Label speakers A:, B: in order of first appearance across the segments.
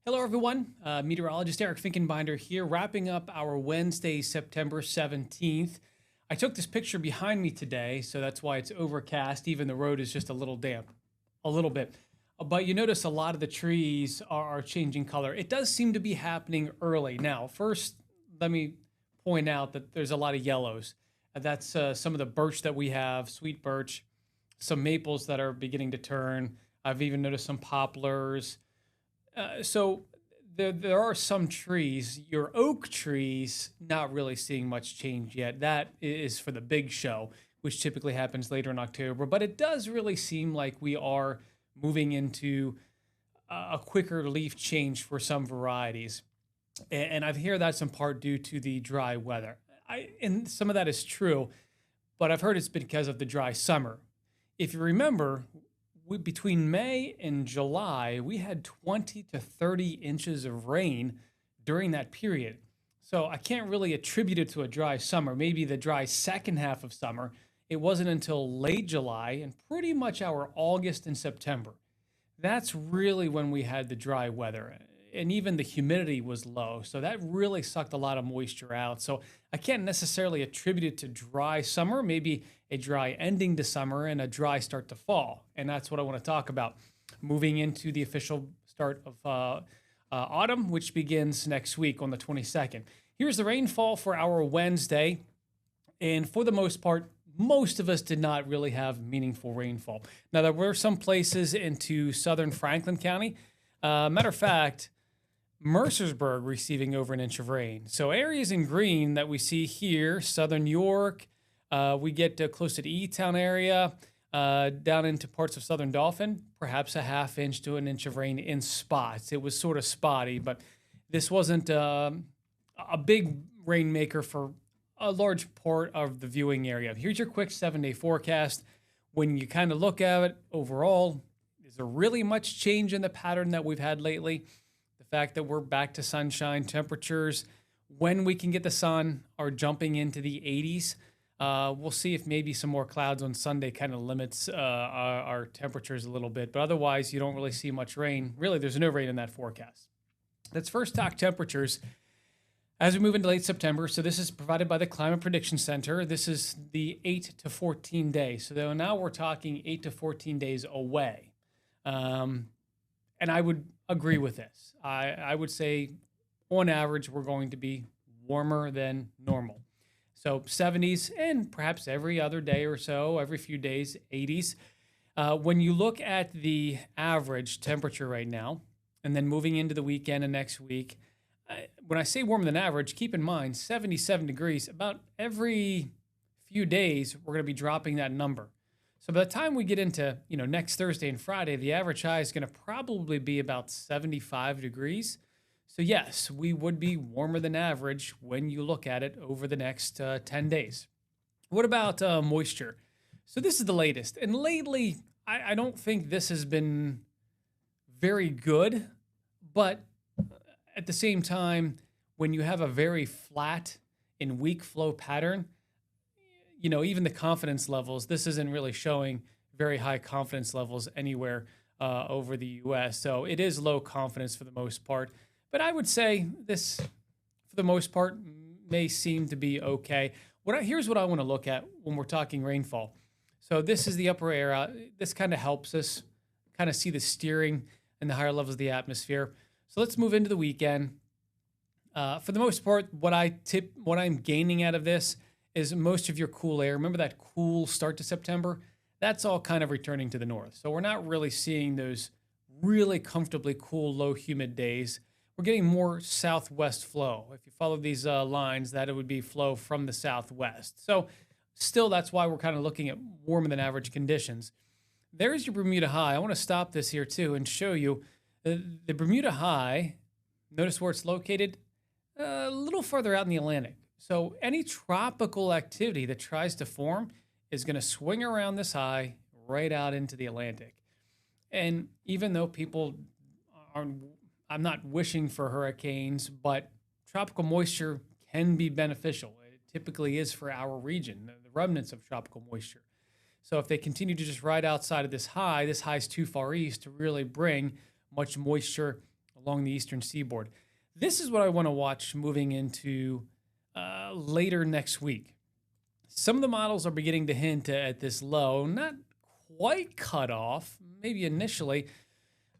A: Hello, everyone. Meteorologist Eric Finkenbinder here, wrapping up our Wednesday, September 17th. I took this picture behind me today, so that's why it's overcast. Even the road is just a little damp, a little bit. But you notice a lot of the trees are changing color. It does seem to be happening early. Now, first, let me point out that there's a lot of yellows. That's some of the birch that we have, sweet birch, some maples that are beginning to turn. I've even noticed some poplars. So there are some trees, your oak trees, not really seeing much change yet. That is for the big show, which typically happens later in October. But it does really seem like we are moving into a quicker leaf change for some varieties. And I hear that's in part due to the dry weather. And some of that is true, but I've heard it's because of the dry summer. If you remember, between May and July, we had 20 to 30 inches of rain during that period. So I can't really attribute it to a dry summer, maybe the dry second half of summer. It wasn't until late July and pretty much our August and September. That's really when we had the dry weather. And even the humidity was low. So that really sucked a lot of moisture out. So I can't necessarily attribute it to dry summer, maybe a dry ending to summer and a dry start to fall. And that's what I want to talk about. Moving into the official start of autumn, which begins next week on the 22nd. Here's the rainfall for our Wednesday. And for the most part, most of us did not really have meaningful rainfall. Now, there were some places into southern Franklin County. Matter of fact, Mercersburg receiving over an inch of rain. So areas in green that we see here, southern York, we get close to the E-Town area, down into parts of southern Dauphin, perhaps a half inch to an inch of rain in spots. It was sort of spotty, but this wasn't a big rainmaker for a large part of the viewing area. Here's your quick 7-day forecast. When you kind of look at it overall, is there really much change in the pattern that we've had lately? The fact that we're back to sunshine, temperatures, when we can get the sun, are jumping into the 80s. We'll see if maybe some more clouds on Sunday kind of limits our temperatures a little bit. But otherwise, you don't really see much rain. Really, there's no rain in that forecast. Let's first talk temperatures as we move into late September. So this is provided by the Climate Prediction Center. This is the 8 to 14 days. So now we're talking 8 to 14 days away. And I would agree with this. I would say on average, we're going to be warmer than normal. So 70s and perhaps every other day or so, every few days, 80s. When you look at the average temperature right now, and then moving into the weekend and next week, when I say warmer than average, keep in mind 77 degrees. About every few days, we're going to be dropping that number. So by the time we get into next Thursday and Friday, the average high is going to probably be about 75 degrees. So yes, we would be warmer than average when you look at it over the next 10 days. What about moisture? So this is the latest. And lately, I don't think this has been very good. But at the same time, when you have a very flat and weak flow pattern, even the confidence levels, this isn't really showing very high confidence levels anywhere over the U.S. So it is low confidence for the most part. But I would say this, for the most part, may seem to be okay. Here's what I want to look at when we're talking rainfall. So this is the upper air. This kind of helps us kind of see the steering and the higher levels of the atmosphere. So let's move into the weekend. For the most part, what I'm gaining out of this is most of your cool air. Remember that cool start to September? That's all kind of returning to the north. So we're not really seeing those really comfortably cool, low humid days. We're getting more southwest flow. If you follow these lines, that it would be flow from the southwest. So still, that's why we're kind of looking at warmer than average conditions. There's your Bermuda high. I want to stop this here too and show you the Bermuda high. Notice where it's located? A little further out in the Atlantic. So any tropical activity that tries to form is going to swing around this high right out into the Atlantic. And even though people aren't, I'm not wishing for hurricanes, but tropical moisture can be beneficial. It typically is for our region, the remnants of tropical moisture. So if they continue to just ride outside of this high is too far east to really bring much moisture along the eastern seaboard. This is what I want to watch moving into later next week. Some of the models are beginning to hint at this low, not quite cut off, maybe initially.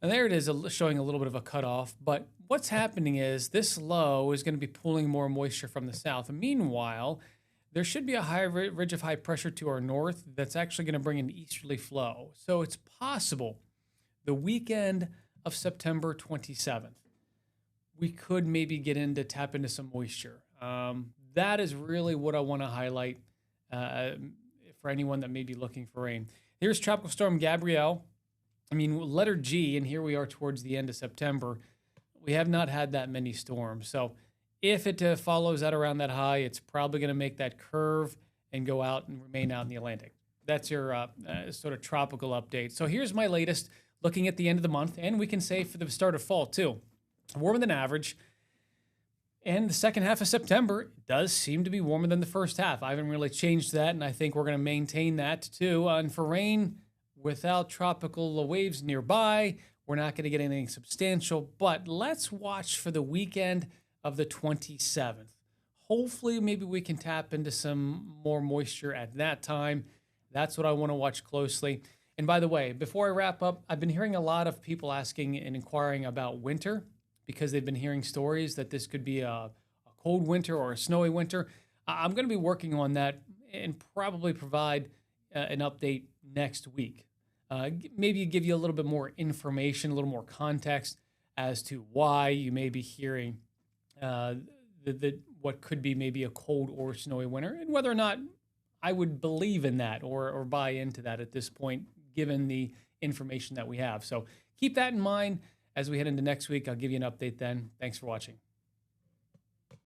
A: And there it is, showing a little bit of a cutoff. But what's happening is this low is going to be pulling more moisture from the south. Meanwhile, there should be a high ridge of high pressure to our north that's actually going to bring an easterly flow. So it's possible the weekend of September 27th, we could maybe get in to tap into some moisture. That is really what I want to highlight for anyone that may be looking for rain. Here's Tropical Storm Gabrielle. I mean, letter G, and here we are towards the end of September. We have not had that many storms. So if it follows out around that high, it's probably going to make that curve and go out and remain out in the Atlantic. That's your sort of tropical update. So here's my latest, looking at the end of the month, and we can say for the start of fall too. Warmer than average. And the second half of September does seem to be warmer than the first half. I haven't really changed that, and I think we're going to maintain that too. And for rain, without tropical waves nearby, we're not going to get anything substantial. But let's watch for the weekend of the 27th. Hopefully, maybe we can tap into some more moisture at that time. That's what I want to watch closely. And by the way, before I wrap up, I've been hearing a lot of people asking and inquiring about winter, because they've been hearing stories that this could be a cold winter or a snowy winter. I'm going to be working on that and probably provide an update next week. Maybe give you a little bit more information, a little more context as to why you may be hearing what could be maybe a cold or snowy winter, and whether or not I would believe in that or buy into that at this point, given the information that we have. So keep that in mind. As we head into next week, I'll give you an update then. Thanks for watching.